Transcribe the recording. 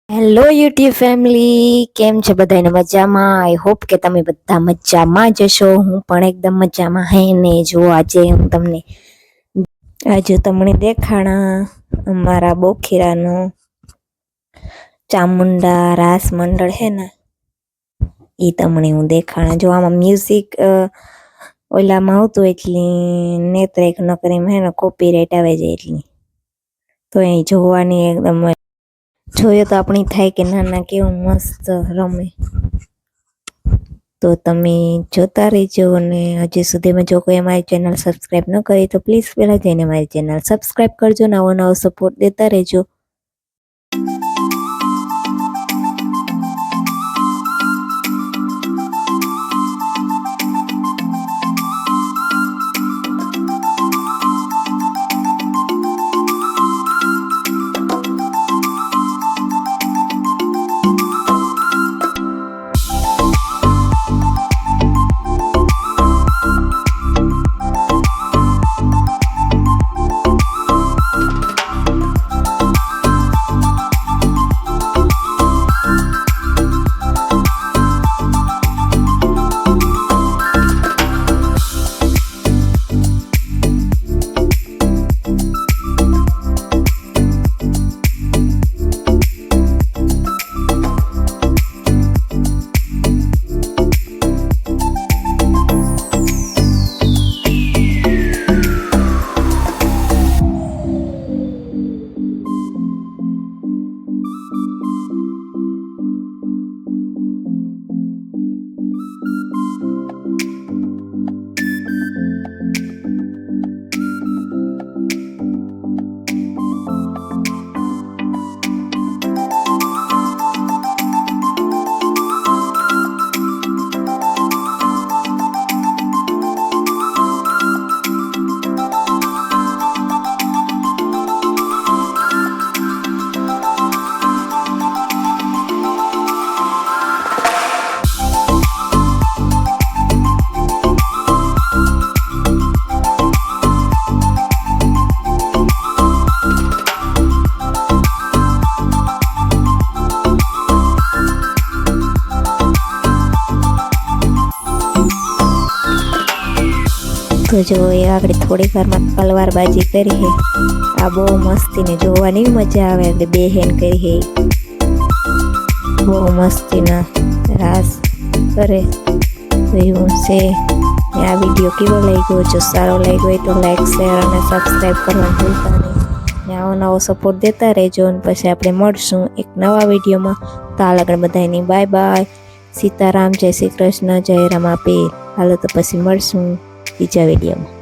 Hello YouTube family, કેમ છે બધાને મજામાં? આઈ હોપ કે તમે બધા મજામાં જ હશો. હું પણ એકદમ મજામાં હે ને. જો આજે તમને દેખાણા અમારા બોખીરાનું ચામુંડા રાસ મંડળ હે ને, એ તમને હું દેખાણા. જો આમાં મ્યુઝિક ઓલામાં આવતું એટલી નેત્રેક ન કરીને હે ને કોપીરાઇટ આવે છે એટલી, તો અહીં જોવાની એકદમ જોયો તો આપણી થાય કે નાના કેવું મસ્ત રમે. તો તમે જોતા રહેજો. અને હજી સુધીમાં જો કોઈ અમારી ચેનલ સબસ્ક્રાઈબ ન કરી તો પ્લીઝ પહેલાં જઈને મારી ચેનલ સબસ્ક્રાઈબ કરજો. નવો નવો સપોર્ટ દેતા રહેજો. તો જો એ આપણે થોડીક વારમાં તલવારબાજી કરી હે. આ બહુ મસ્તીને જોવાની મજા આવે. આપણે બે હેન કરી હે, બહુ મસ્તીના રાસ કરે. તો એવું છે. આ વિડીયો કેવો લાગ્યો? જો સારો લાગ્યો હોય તો લાઈક, શેર અને સબસ્ક્રાઈબ કરવાનું ભૂલતા નહીં. આવો નવો સપોર્ટ દેતા રહેજો. અને પછી આપણે મળશું એક નવા વિડીયોમાં. તો હાલ આગળ બધાની બાય બાય. સીતારામ, જય શ્રી કૃષ્ણ, જય રામાપીર. હાલો તો પછી મળશું બીજા વિડીયોમાં.